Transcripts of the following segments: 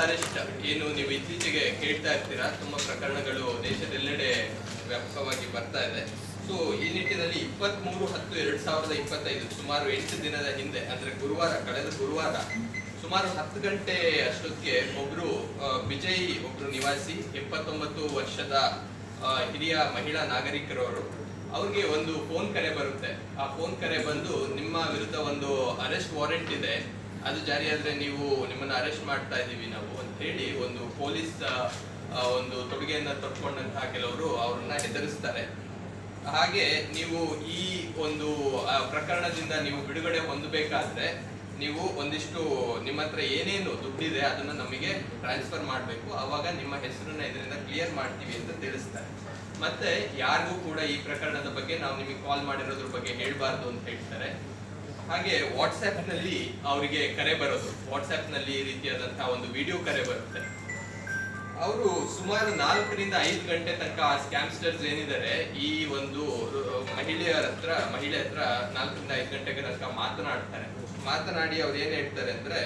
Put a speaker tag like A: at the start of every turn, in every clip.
A: Arrest ಏನು ನೀವು ಇತ್ತೀಚೆಗೆ ಕೇಳ್ತಾ ಇರ್ತೀರಾ, ತುಂಬಾ ಪ್ರಕರಣಗಳು ದೇಶದೆಲ್ಲೆಡೆ ವ್ಯಾಪಕವಾಗಿ ಬರ್ತಾ ಇದೆ. ಸೊ ಈ ನಿಟ್ಟಿನಲ್ಲಿ 23/10/2025 ಸುಮಾರು 8 ದಿನದ ಹಿಂದೆ, ಅಂದ್ರೆ ಕಳೆದ ಗುರುವಾರ ಸುಮಾರು 10 ಗಂಟೆ ಅಷ್ಟೊತ್ತಿಗೆ ವಿಜಯ್ ಒಬ್ರು ನಿವಾಸಿ 79 ವರ್ಷದ ಹಿರಿಯ ಮಹಿಳಾ ನಾಗರಿಕರವರು, ಅವ್ರಿಗೆ ಒಂದು ಫೋನ್ ಕರೆ ಬರುತ್ತೆ. ಆ ಫೋನ್ ಕರೆ ಬಂದು, ನಿಮ್ಮ ವಿರುದ್ಧ ಒಂದು ಅರೆಸ್ಟ್ ವಾರೆಂಟ್ ಇದೆ, ಅದು ಜಾರಿಯಾದ್ರೆ ನೀವು ನಿಮ್ಮನ್ನ ಅರೆಸ್ಟ್ ಮಾಡ್ತಾ ಇದ್ದೀವಿ ನಾವು ಅಂತ ಹೇಳಿ ಒಂದು ಪೊಲೀಸ್ ಒಂದು ತೊಡುಗೆಯನ್ನ ತೊಟ್ಕೊಂಡಂತಹ ಕೆಲವರು ಅವ್ರನ್ನ ಹೆದರಿಸ್ತಾರೆ. ಹಾಗೆ ನೀವು ಈ ಒಂದು ಪ್ರಕರಣದಿಂದ ನೀವು ಬಿಡುಗಡೆ ಹೊಂದಬೇಕಾದ್ರೆ ನೀವು ಒಂದಿಷ್ಟು ನಿಮ್ಮ ಹತ್ರ ಏನೇನು ದುಡ್ಡಿದೆ ಅದನ್ನ ನಮಗೆ ಟ್ರಾನ್ಸ್ಫರ್ ಮಾಡಬೇಕು, ಅವಾಗ ನಿಮ್ಮ ಹೆಸರನ್ನ ಇದರಿಂದ ಕ್ಲಿಯರ್ ಮಾಡ್ತೀವಿ ಅಂತ ತಿಳಿಸ್ತಾರೆ. ಮತ್ತೆ ಯಾರಿಗೂ ಕೂಡ ಈ ಪ್ರಕರಣದ ಬಗ್ಗೆ ನಾವು ನಿಮಗೆ ಕಾಲ್ ಮಾಡಿರೋದ್ರ ಬಗ್ಗೆ ಹೇಳ್ಬಾರ್ದು ಅಂತ ಹೇಳ್ತಾರೆ. ಹಾಗೆ ವಾಟ್ಸ್ಆ್ಯಪ್ ನಲ್ಲಿ ಅವರಿಗೆ ಕರೆ ಬರೋದು, ವಾಟ್ಸ್ಆ್ಯಪ್ ನಲ್ಲಿ ಈ ರೀತಿಯಾದಂತಹ ಒಂದು ವಿಡಿಯೋ ಕರೆ ಬರುತ್ತೆ. ಅವರು ಸುಮಾರು 4 ರಿಂದ 5 ಗಂಟೆ ತನಕ ಆ ಸ್ಕ್ಯಾಮ್ಸ್ಟರ್ಸ್ ಏನಿದ್ದಾರೆ ಈ ಒಂದು ಮಹಿಳೆ ಹತ್ರ 4 ರಿಂದ 5 ಗಂಟೆಗೆ ತನಕ ಮಾತನಾಡಿ ಅವ್ರು ಏನ್ ಹೇಳ್ತಾರೆ ಅಂದ್ರೆ,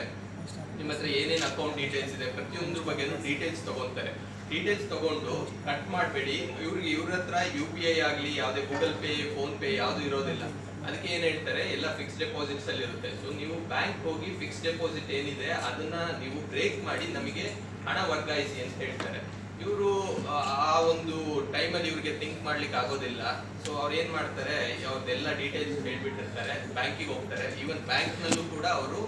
A: ನಿಮ್ಮ ಹತ್ರ ಏನೇನು ಅಕೌಂಟ್ ಡೀಟೇಲ್ಸ್ ಇದೆ ಪ್ರತಿಯೊಂದ್ರ ಬಗ್ಗೆನೂ ಡೀಟೇಲ್ಸ್ ತಗೊಂತಾರೆ. ಡೀಟೇಲ್ಸ್ ತಗೊಂಡು ಕಟ್ ಮಾಡಬೇಡಿ, ಇವ್ರ ಹತ್ರ UPI ಆಗ್ಲಿ ಯಾವುದೇ ಗೂಗಲ್ ಪೇ, ಫೋನ್ ಪೇ ಯಾವ್ದು ಇರೋದಿಲ್ಲ. ಅದಕ್ಕೆ ಏನ್ ಹೇಳ್ತಾರೆ, ಎಲ್ಲ ಫಿಕ್ಸ್ ಡೆಪಾಸಿಟ್ಸ್ ಅಲ್ಲಿ ಇರುತ್ತೆ. ಸೊ ನೀವು ಬ್ಯಾಂಕ್ ಹೋಗಿ ಫಿಕ್ಸ್ ಡೆಪಾಸಿಟ್ ಏನಿದೆ ಅದನ್ನ ನೀವು ಬ್ರೇಕ್ ಮಾಡಿ ನಮಗೆ ಹಣ ವರ್ಗಾಯಿಸಿ ಅಂತ ಹೇಳ್ತಾರೆ. ಇವರು ಆ ಒಂದು ಟೈಮಲ್ಲಿ ಇವ್ರಿಗೆ ಥಿಂಕ್ ಮಾಡ್ಲಿಕ್ಕೆ ಆಗೋದಿಲ್ಲ. ಸೊ ಅವ್ರು ಏನ್ ಮಾಡ್ತಾರೆ, ಅವ್ರದ್ದೆಲ್ಲ ಡೀಟೇಲ್ಸ್ ಹೇಳ್ಬಿಟ್ಟಿರ್ತಾರೆ, ಬ್ಯಾಂಕಿಗೆ ಹೋಗ್ತಾರೆ. ಈವನ್ ಬ್ಯಾಂಕ್ ನಲ್ಲೂ ಕೂಡ ಅವರು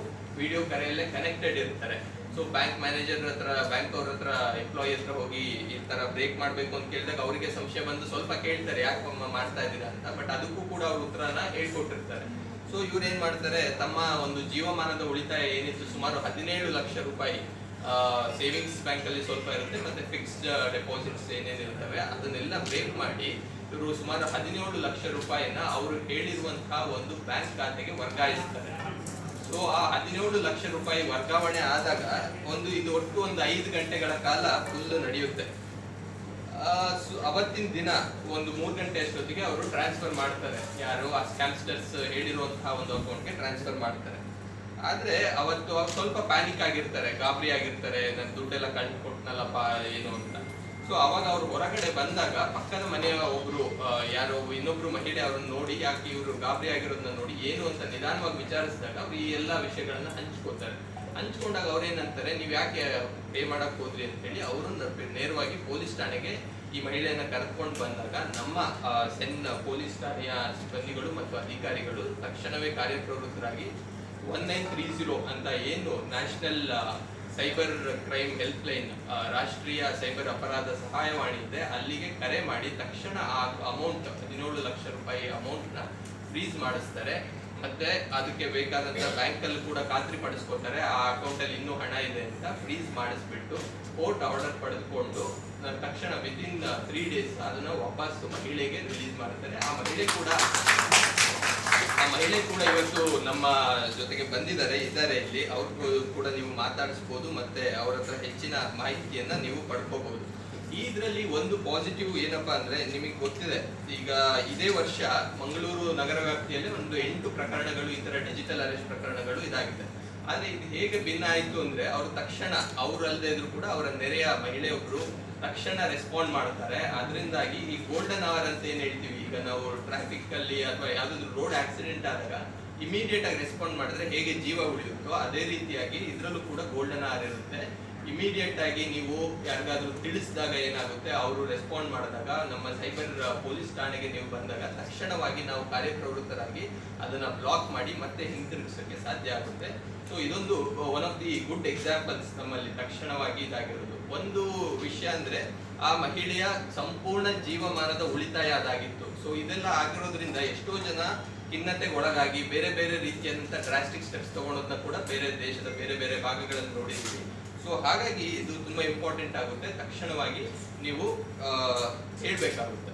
A: ವಿಡಿಯೋ ಕರೆಯಲ್ಲೇ ಕನೆಕ್ಟೆಡ್ ಇರ್ತಾರೆ. ಸೊ ಬ್ಯಾಂಕ್ ಮ್ಯಾನೇಜರ್ ಹತ್ರ, ಬ್ಯಾಂಕ್ ಅವ್ರ ಹತ್ರ, ಎಂಪ್ಲಾಯಿ ಹತ್ರ ಹೋಗಿ ಈ ತರ ಬ್ರೇಕ್ ಮಾಡ್ಬೇಕು ಅಂತ ಕೇಳಿದಾಗ ಅವರಿಗೆ ಸಂಶಯ ಬಂದು ಸ್ವಲ್ಪ ಕೇಳ್ತಾರೆ, ಯಾಕೆ ಮಾಡ್ತಾ ಇದ್ದೀರಾ ಅಂತ. ಬಟ್ ಅದಕ್ಕೂ ಕೂಡ ಅವ್ರ ಉತ್ತರನ ಹೇಳ್ಕೊಟ್ಟಿರ್ತಾರೆ. ಸೊ ಇವ್ರು ಏನ್ ಮಾಡ್ತಾರೆ, ತಮ್ಮ ಒಂದು ಜೀವಮಾನದ ಉಳಿತಾಯ ಏನಿತ್ತು ಸುಮಾರು 17 ಲಕ್ಷ ರೂಪಾಯಿ ಸೇವಿಂಗ್ಸ್ ಬ್ಯಾಂಕ್ ಅಲ್ಲಿ ಸ್ವಲ್ಪ ಇರುತ್ತೆ, ಮತ್ತೆ ಫಿಕ್ಸ್ಡ್ ಡೆಪಾಸಿಟ್ಸ್ ಏನೇನಿರ್ತವೆ ಅದನ್ನೆಲ್ಲ ಬ್ರೇಕ್ ಮಾಡಿ ಇವರು ಸುಮಾರು 17 ಲಕ್ಷ ರೂಪಾಯಿನ ಅವರು ಹೇಳಿರುವಂತಹ ಒಂದು ಬ್ಯಾಂಕ್ ಖಾತೆಗೆ ವರ್ಗಾಯಿಸ್ತಾರೆ. ಸೊ ಆ 17 ಲಕ್ಷ ರೂಪಾಯಿ ವರ್ಗಾವಣೆ ಆದಾಗ ಇದು ಒಟ್ಟು 5 ಗಂಟೆಗಳ ಕಾಲ ಫುಲ್ ನಡೆಯುತ್ತೆ. ಅವತ್ತಿನ ದಿನ 3 ಗಂಟೆ ಅಷ್ಟೊತ್ತಿಗೆ ಅವರು ಟ್ರಾನ್ಸ್ಫರ್ ಮಾಡ್ತಾರೆ, ಯಾರು ಆ ಸ್ಕ್ಯಾಮ್ಸ್ಟರ್ಸ್ ಹೇಳಿರುವಂತಹ ಒಂದು ಅಕೌಂಟ್ಗೆ ಟ್ರಾನ್ಸ್ಫರ್ ಮಾಡ್ತಾರೆ. ಆದ್ರೆ ಅವತ್ತು ಸ್ವಲ್ಪ ಪ್ಯಾನಿಕ್ ಆಗಿರ್ತಾರೆ, ಗಾಬರಿ ಆಗಿರ್ತಾರೆ, ನನ್ನ ದುಡ್ಡೆಲ್ಲ ಕಳ್ಳಿ ಕೊಟ್ನಲ್ಲಪ್ಪ ಏನು ಅಂತ. ಸೊ ಅವಾಗ ಅವ್ರು ಹೊರಗಡೆ ಬಂದಾಗ ಪಕ್ಕದ ಮನೆಯ ಇನ್ನೊಬ್ರು ಮಹಿಳೆ ಅವ್ರನ್ನ ನೋಡಿ, ಯಾಕೆ ಇವರು ಗಾಬರಿ ಆಗಿರೋದನ್ನ ನೋಡಿ ಏನು ಅಂತ ನಿಧಾನವಾಗಿ ವಿಚಾರಿಸಿದಾಗ ಅವ್ರು ಈ ಎಲ್ಲಾ ವಿಷಯಗಳನ್ನ ಹಂಚ್ಕೊಂಡಾಗ ಅವ್ರೇನಂತಾರೆ, ನೀವ್ ಯಾಕೆ ಪೇ ಮಾಡಕ್ ಹೋದ್ರಿ ಅಂತ ಹೇಳಿ ಅವರು ನೇರವಾಗಿ ಪೊಲೀಸ್ ಠಾಣೆಗೆ ಈ ಮಹಿಳೆಯನ್ನ ಕರೆದುಕೊಂಡು ಬಂದಾಗ ನಮ್ಮ ಸೆನ್ ಪೊಲೀಸ್ ಠಾಣೆಯ ಸಿಬ್ಬಂದಿಗಳು ಮತ್ತು ಅಧಿಕಾರಿಗಳು ತಕ್ಷಣವೇ ಕಾರ್ಯಪ್ರವೃತ್ತರಾಗಿ 1930 ಅಂತ ಏನು national cyber crime help line, ರಾಷ್ಟ್ರೀಯ ಸೈಬರ್ ಅಪರಾಧ ಸಹಾಯವಾಣಿ ಇದೆ, ಅಲ್ಲಿಗೆ ಕರೆ ಮಾಡಿ ತಕ್ಷಣ ಆ ಅಮೌಂಟ್ 17 ಲಕ್ಷ ರೂಪಾಯಿ ಅಮೌಂಟ್ ನ ಫ್ರೀಸ್ ಮಾಡಿಸ್ತಾರೆ. ಮತ್ತೆ ಅದಕ್ಕೆ ಬೇಕಾದಂತ ಬ್ಯಾಂಕ್ ಅಲ್ಲಿ ಕೂಡ ಖಾತ್ರಿ ಪಡಿಸ್ಕೊತಾರೆ, ಆ ಅಕೌಂಟ್ ಅಲ್ಲಿ ಇನ್ನೂ ಹಣ ಇದೆ ಅಂತ ಫ್ರೀಸ್ ಮಾಡಿಸ್ಬಿಟ್ಟು ಕೋರ್ಟ್ ಆರ್ಡರ್ ಪಡೆದುಕೊಂಡು ತಕ್ಷಣ ವಿತಿನ್ 3 days ಅದನ್ನ ವಾಪಸ್ ಮಹಿಳೆಗೆ ರಿಲೀಸ್ ಮಾಡ್ತಾರೆ. ಆ ಮಹಿಳೆ ಕೂಡ ಇವತ್ತು ನಮ್ಮ ಜೊತೆಗೆ ಇದ್ದಾರೆ ಇಲ್ಲಿ. ಅವ್ರಿಗೂ ಕೂಡ ನೀವು ಮಾತಾಡಿಸಬಹುದು, ಮತ್ತೆ ಅವ್ರ ಹತ್ರ ಹೆಚ್ಚಿನ ಮಾಹಿತಿಯನ್ನ ನೀವು ಪಡ್ಕೋಬಹುದು. ಇದರಲ್ಲಿ ಒಂದು ಪಾಸಿಟಿವ್ ಏನಪ್ಪಾ ಅಂದ್ರೆ, ನಿಮಗೆ ಗೊತ್ತಿದೆ ಈಗ ಇದೇ ವರ್ಷ ಮಂಗಳೂರು ನಗರ ವ್ಯಾಪ್ತಿಯಲ್ಲಿ 8 ಪ್ರಕರಣಗಳು, ಈ ತರ ಡಿಜಿಟಲ್ ಅರೆಸ್ಟ್ ಪ್ರಕರಣಗಳು ಇದಾಗಿದೆ. ಆದ್ರೆ ಇದು ಹೇಗೆ ಭಿನ್ನ ಆಯ್ತು ಅಂದ್ರೆ, ಅವರು ತಕ್ಷಣ ಅವರಲ್ಲದೆ ಇದ್ರು ಕೂಡ ಅವರ ನೆರೆಯ ಮಹಿಳೆಯೊಬ್ರು ತಕ್ಷಣ ರೆಸ್ಪಾಂಡ್ ಮಾಡ್ತಾರೆ. ಅದರಿಂದಾಗಿ ಈ ಗೋಲ್ಡನ್ ಅವರ್ ಅಂತ ಏನ್ ಹೇಳ್ತೀವಿ, ಈಗ ನಾವು ಟ್ರಾಫಿಕ್ ಅಲ್ಲಿ ಅಥವಾ ಯಾವ್ದಾದ್ರು ರೋಡ್ ಆಕ್ಸಿಡೆಂಟ್ ಆದಾಗ ಇಮಿಡಿಯೇಟ್ ಆಗಿ ರೆಸ್ಪಾಂಡ್ ಮಾಡಿದ್ರೆ ಹೇಗೆ ಜೀವ ಉಳಿಯುತ್ತೋ ಅದೇ ರೀತಿಯಾಗಿ ಇದ್ರಲ್ಲೂ ಕೂಡ ಗೋಲ್ಡನ್ ಅವರ್ ಇರುತ್ತೆ. ಇಮಿಡಿಯೇಟ್ ಆಗಿ ನೀವು ಯಾರಿಗಾದ್ರೂ ತಿಳಿಸಿದಾಗ ಏನಾಗುತ್ತೆ, ಅವರು ರೆಸ್ಪಾಂಡ್ ಮಾಡಿದಾಗ ನಮ್ಮ ಸೈಬರ್ ಪೊಲೀಸ್ ಠಾಣೆಗೆ ನೀವು ಬಂದಾಗ ತಕ್ಷಣವಾಗಿ ನಾವು ಕಾರ್ಯಪ್ರವೃತ್ತರಾಗಿ ಅದನ್ನ ಬ್ಲಾಕ್ ಮಾಡಿ ಮತ್ತೆ ಹಿಂತಿರುಗಿಸಕ್ಕೆ ಸಾಧ್ಯ ಆಗುತ್ತೆ. ಸೊ ಇದೊಂದು one of the good examples ನಮ್ಮಲ್ಲಿ ತಕ್ಷಣವಾಗಿ ಇದಾಗಿರೋದು. ಒಂದು ವಿಷಯ ಅಂದ್ರೆ, ಆ ಮಹಿಳೆಯ ಸಂಪೂರ್ಣ ಜೀವಮಾನದ ಉಳಿತಾಯ ಅದಾಗಿತ್ತು. ಸೊ ಇದೆಲ್ಲ ಆಗಿರೋದ್ರಿಂದ ಎಷ್ಟೋ ಜನ ಖಿನ್ನತೆಗೆ ಒಳಗಾಗಿ ಬೇರೆ ಬೇರೆ ರೀತಿಯಾದಂತಹ ಡ್ರಾಸ್ಟಿಕ್ ಸ್ಟೆಪ್ಸ್ ತಗೊಳೋದನ್ನ ಕೂಡ ದೇಶದ ಬೇರೆ ಭಾಗಗಳಲ್ಲಿ ನೋಡಿದ್ದೀವಿ. ಸೊ ಹಾಗಾಗಿ ಇದು ತುಂಬಾ ಇಂಪಾರ್ಟೆಂಟ್ ಆಗುತ್ತೆ. ತಕ್ಷಣವಾಗಿ ನೀವು ಹೇಳ್ಬೇಕಾಗುತ್ತೆ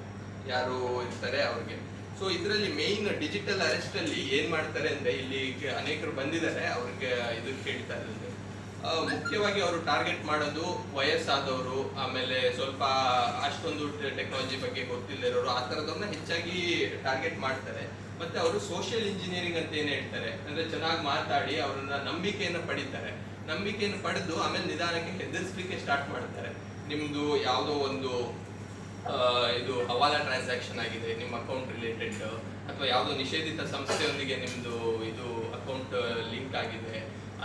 A: ಯಾರು ಇರ್ತಾರೆ ಅವ್ರಿಗೆ. ಸೊ ಇದರಲ್ಲಿ ಮೇನ್ ಡಿಜಿಟಲ್ ಅರೆಸ್ಟ್ ಅಲ್ಲಿ ಏನ್ ಮಾಡ್ತಾರೆ ಅಂದ್ರೆ, ಇಲ್ಲಿ ಅನೇಕರು ಬಂದಿದ್ದಾರೆ, ಅವ್ರಿಗೆ ಇದು ಕೇಳ್ತಾ ಇದ್ದಾರೆ, ಮುಖ್ಯವಾಗಿ ಅವರು ಟಾರ್ಗೆಟ್ ಮಾಡೋದು ವಯಸ್ಸಾದವರು, ಆಮೇಲೆ ಸ್ವಲ್ಪ ಅಷ್ಟೊಂದು ಟೆಕ್ನಾಲಜಿ ಬಗ್ಗೆ ಗೊತ್ತಿಲ್ಲದಿರೋರು, ಆ ಥರದವ್ರನ್ನ ಹೆಚ್ಚಾಗಿ ಟಾರ್ಗೆಟ್ ಮಾಡ್ತಾರೆ. ಮತ್ತೆ ಅವರು ಸೋಷಿಯಲ್ ಇಂಜಿನಿಯರಿಂಗ್ ಅಂತ ಏನ್ ಹೇಳ್ತಾರೆ ಅಂದ್ರೆ ಚೆನ್ನಾಗಿ ಮಾತಾಡಿ ಅವರನ್ನ ನಂಬಿಕೆಯನ್ನು ಪಡಿತಾರೆ. ನಂಬಿಕೆಯನ್ನು ಪಡೆದು ಆಮೇಲೆ ನಿಧಾನಕ್ಕೆ ಹೆದರ್ಸ್ಲಿಕ್ಕೆ ಸ್ಟಾರ್ಟ್ ಮಾಡ್ತಾರೆ. ನಿಮ್ದು ಯಾವುದೋ ಒಂದು ಇದು ಹವಾಲಾ ಟ್ರಾನ್ಸಾಕ್ಷನ್ ಆಗಿದೆ ನಿಮ್ಮ ಅಕೌಂಟ್ ರಿಲೇಟೆಡ್, ಅಥವಾ ಯಾವುದೋ ನಿಷೇಧಿತ ಸಂಸ್ಥೆಯೊಂದಿಗೆ ನಿಮ್ದು ಇದು ಅಕೌಂಟ್ ಲಿಂಕ್ ಆಗಿದೆ,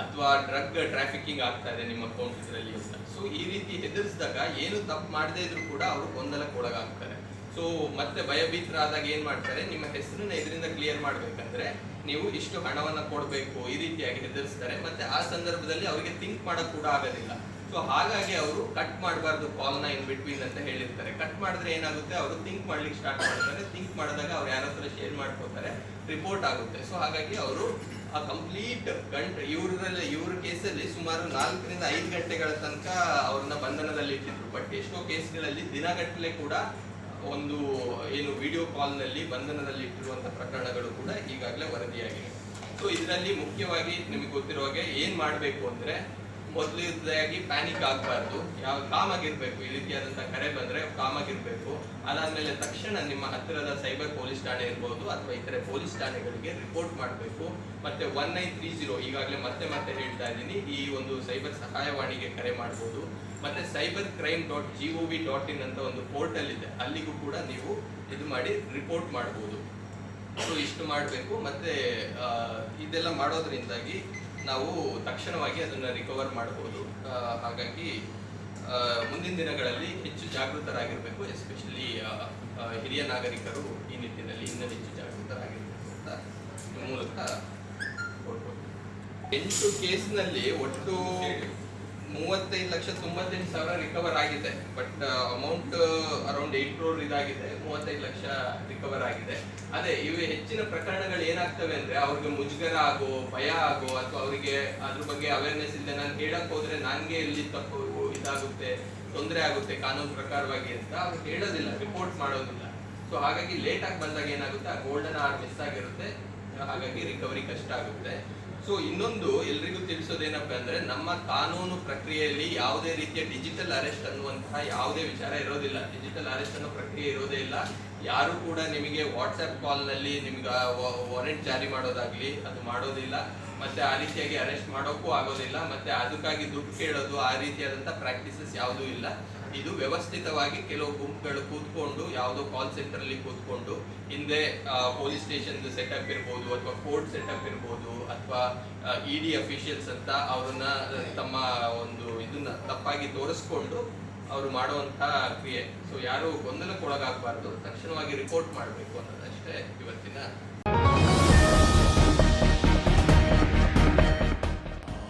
A: ಅಥವಾ ಡ್ರಗ್ ಟ್ರಾಫಿಕಿಂಗ್ ಆಗ್ತಾ ಇದೆ ನಿಮ್ಮ ಅಕೌಂಟ್ ಇದರಲ್ಲಿ ಅಂತ. ಸೊ ಈ ರೀತಿ ಹೆದರ್ಸಿದಾಗ ಏನು ತಪ್ಪು ಮಾಡದೇ ಇದ್ರು ಕೂಡ ಅವರು ಗೊಂದಲಕ್ಕೆ ಒಳಗಾಗ್ತಾರೆ. ಸೊ ಮತ್ತೆ ಭಯಭೀತರಾದಾಗ ಏನ್ ಮಾಡ್ತಾರೆ, ನಿಮ್ಮ ಹೆಸರನ್ನ ಇದರಿಂದ ಕ್ಲಿಯರ್ ಮಾಡ್ಬೇಕಂದ್ರೆ ನೀವು ಇಷ್ಟು ಹಣವನ್ನ ಕೊಡಬೇಕು, ಈ ರೀತಿಯಾಗಿ ಹೆದರ್ಸ್ತಾರೆ. ಮತ್ತೆ ಆ ಸಂದರ್ಭದಲ್ಲಿ ಅವರಿಗೆ ಥಿಂಕ್ ಮಾಡಕ್ ಕೂಡ ಆಗೋದಿಲ್ಲ. ಸೊ ಹಾಗಾಗಿ ಅವರು ಕಟ್ ಮಾಡಬಾರ್ದು ಕಾಲ್ನ ಇನ್ ಬಿಟ್ವೀನ್ ಅಂತ ಹೇಳಿರ್ತಾರೆ. ಕಟ್ ಮಾಡಿದ್ರೆ ಏನಾಗುತ್ತೆ, ಅವರು ಥಿಂಕ್ ಮಾಡ್ಲಿಕ್ಕೆ ಸ್ಟಾರ್ಟ್ ಮಾಡ್ತಾರೆ. ಥಿಂಕ್ ಮಾಡಿದಾಗ ಅವ್ರು ಯಾರ ಹತ್ರ ಶೇರ್ ಮಾಡ್ಕೋತಾರೆ, ರಿಪೋರ್ಟ್ ಆಗುತ್ತೆ. ಸೊ ಹಾಗಾಗಿ ಅವರು ಆ ಕಂಪ್ಲೀಟ್ ಇವ್ರ ಕೇಸಲ್ಲಿ ಸುಮಾರು 4 ರಿಂದ 5 ಗಂಟೆಗಳ ತನಕ ಅವ್ರನ್ನ ಬಂಧನದಲ್ಲಿ ಇಟ್ಟಿದ್ರು. ಬಟ್ ಎಷ್ಟೋ ಕೇಸ್ಗಳಲ್ಲಿ ದಿನಗಟ್ಟಲೆ ಕೂಡ ಒಂದು ಏನು ವಿಡಿಯೋ ಕಾಲ್ ನಲ್ಲಿ ಬಂಧನದಲ್ಲಿ ಇಟ್ಟಿರುವಂತ ಪ್ರಕರಣಗಳು ಕೂಡ ಈಗಾಗಲೇ ವರದಿಯಾಗಿವೆ. ಸೊ ಇದರಲ್ಲಿ ಮುಖ್ಯವಾಗಿ ನಿಮಗೆ ಗೊತ್ತಿರೋ ಹಾಗೆ ಏನ್ ಮಾಡ್ಬೇಕು ಅಂದ್ರೆ, ಮೊದಲನೇದಾಗಿ ಪ್ಯಾನಿಕ್ ಆಗಬಾರ್ದು, ಕಾಮ್ ಆಗಿರ್ಬೇಕು. ಈ ರೀತಿಯಾದಂತಹ ಕರೆ ಬಂದ್ರೆ ಕಾಮ್ ಆಗಿರ್ಬೇಕು. ಅದಾದ್ಮೇಲೆ ತಕ್ಷಣ ನಿಮ್ಮ ಹತ್ತಿರದ ಸೈಬರ್ ಪೊಲೀಸ್ ಠಾಣೆ ಇರ್ಬೋದು ಅಥವಾ ಇತರೆ ಪೊಲೀಸ್ ಠಾಣೆಗಳಿಗೆ ರಿಪೋರ್ಟ್ ಮಾಡಬೇಕು. ಮತ್ತೆ 1930 ಈಗಾಗಲೇ ಮತ್ತೆ ಹೇಳ್ತಾ ಇದ್ದೀನಿ, ಈ ಒಂದು ಸೈಬರ್ ಸಹಾಯವಾಣಿಗೆ ಕರೆ ಮಾಡಬಹುದು. ಮತ್ತೆ cybercrime.gov.in ಅಂತ ಒಂದು ಪೋರ್ಟಲ್ ಇದೆ, ಅಲ್ಲಿಗೂ ಕೂಡ ನೀವು ಇದು ಮಾಡಿ ರಿಪೋರ್ಟ್ ಮಾಡಬಹುದು. ಸೊ ಇಷ್ಟು ಮಾಡಬೇಕು. ಮತ್ತೆ ಇದೆಲ್ಲ ಮಾಡೋದ್ರಿಂದಾಗಿ ನಾವು ತಕ್ಷಣವಾಗಿ ಅದನ್ನ ರಿಕವರ್ ಮಾಡಬಹುದು. ಹಾಗಾಗಿ ಮುಂದಿನ ದಿನಗಳಲ್ಲಿ ಹೆಚ್ಚು ಜಾಗೃತರಾಗಿರ್ಬೇಕು. ಎಸ್ಪೆಷಲಿ ಹಿರಿಯ ನಾಗರಿಕರು ಈ ನಿಟ್ಟಿನಲ್ಲಿ ಇನ್ನೂ ಹೆಚ್ಚು ಜಾಗೃತರಾಗಿರ್ಬೇಕು ಅಂತ ಈ ಮೂಲಕ ಕೊಡ್ಬೋದು. 8 ಕೇಸ್ನಲ್ಲಿ ಒಟ್ಟು 35,98,000 ರಿಕವರ್ ಆಗಿದೆ. ಬಟ್ ಅಮೌಂಟ್ ಅರೌಂಡ್ 8 crore ಇದಾಗಿದೆ. 35 ಲಕ್ಷ ರಿಕವರ್ ಆಗಿದೆ. ಅದೇ ಇವು ಹೆಚ್ಚಿನ ಪ್ರಕರಣಗಳು ಏನಾಗ್ತವೆ ಅಂದ್ರೆ, ಅವ್ರಿಗೆ ಮುಜುಗರ ಆಗೋ, ಭಯ ಆಗೋ, ಅಥವಾ ಅವರಿಗೆ ಅದ್ರ ಬಗ್ಗೆ ಅವೇರ್ನೆಸ್ ಇದೆ, ನಾನು ಹೇಳಕ್ ಹೋದ್ರೆ ನನ್ಗೆ ಎಲ್ಲಿ ತಪ್ಪು ಇದಾಗುತ್ತೆ, ತೊಂದರೆ ಆಗುತ್ತೆ ಕಾನೂನು ಪ್ರಕಾರವಾಗಿ ಅಂತ ಅವ್ರು ಹೇಳೋದಿಲ್ಲ, ರಿಪೋರ್ಟ್ ಮಾಡೋದಿಲ್ಲ. ಸೊ ಹಾಗಾಗಿ ಲೇಟ್ ಆಗಿ ಬಂದಾಗ ಏನಾಗುತ್ತೆ, ಆ ಗೋಲ್ಡನ್ ಅವರ್ ಮಿಸ್ ಆಗಿರುತ್ತೆ. ಹಾಗಾಗಿ ರಿಕವರಿ ಕಷ್ಟ ಆಗುತ್ತೆ. ಸೊ ಇನ್ನೊಂದು ಎಲ್ರಿಗೂ ತಿಳಿಸೋದೇನಪ್ಪ ಅಂದ್ರೆ, ನಮ್ಮ ಕಾನೂನು ಪ್ರಕ್ರಿಯೆಯಲ್ಲಿ ಯಾವುದೇ ರೀತಿಯ ಡಿಜಿಟಲ್ ಅರೆಸ್ಟ್ ಅನ್ನುವಂತಹ ಯಾವುದೇ ವಿಚಾರ ಇರೋದಿಲ್ಲ. ಡಿಜಿಟಲ್ ಅರೆಸ್ಟ್ ಅನ್ನೋ ಪ್ರಕ್ರಿಯೆ ಇರೋದೇ ಇಲ್ಲ. ಯಾರು ಕೂಡ ನಿಮಗೆ ವಾಟ್ಸ್ಆಪ್ ಕಾಲ್ ನಲ್ಲಿ ನಿಮ್ಗೆ ವಾರೆಂಟ್ ಜಾರಿ ಮಾಡೋದಾಗ್ಲಿ ಅದು ಮಾಡೋದಿಲ್ಲ. ಮತ್ತೆ ಆ ರೀತಿಯಾಗಿ ಅರೆಸ್ಟ್ ಮಾಡೋಕ್ಕೂ ಆಗೋದಿಲ್ಲ. ಮತ್ತೆ ಅದಕ್ಕಾಗಿ ದುಡ್ಡು ಕೇಳೋದು ಆ ರೀತಿಯಾದಂತಹ ಪ್ರಾಕ್ಟೀಸಸ್ ಯಾವುದೂ ಇಲ್ಲ. ಇದು ವ್ಯವಸ್ಥಿತವಾಗಿ ಕೆಲವು ಗುಂಪುಗಳು ಕೂತ್ಕೊಂಡು, ಯಾವುದೋ ಕಾಲ್ ಸೆಂಟರ್ ಅಲ್ಲಿ ಕೂತ್ಕೊಂಡು, ಹಿಂದೆ ಪೊಲೀಸ್ ಸ್ಟೇಷನ್ ಸೆಟಪ್ ಇರ್ಬೋದು, ಅಥವಾ ಕೋರ್ಟ್ ಸೆಟಪ್ ಇರ್ಬೋದು, ಅಥವಾ ಇಡಿ ಅಫಿಷಿಯಲ್ಸ್ ಅಂತ ಅವ್ರನ್ನ ತಮ್ಮ ಒಂದು ಇದನ್ನ ತಪ್ಪಾಗಿ ತೋರಿಸ್ಕೊಂಡು ಅವರು ಮಾಡುವಂತಹ ಕ್ರಿಯೆ. ಸೊ ಯಾರು ಗೊಂದಲಕ್ಕೊಳಗಾಗಬಾರ್ದು, ತಕ್ಷಣವಾಗಿ ರಿಪೋರ್ಟ್ ಮಾಡಬೇಕು ಅನ್ನೋದಷ್ಟೇ ಇವತ್ತಿನ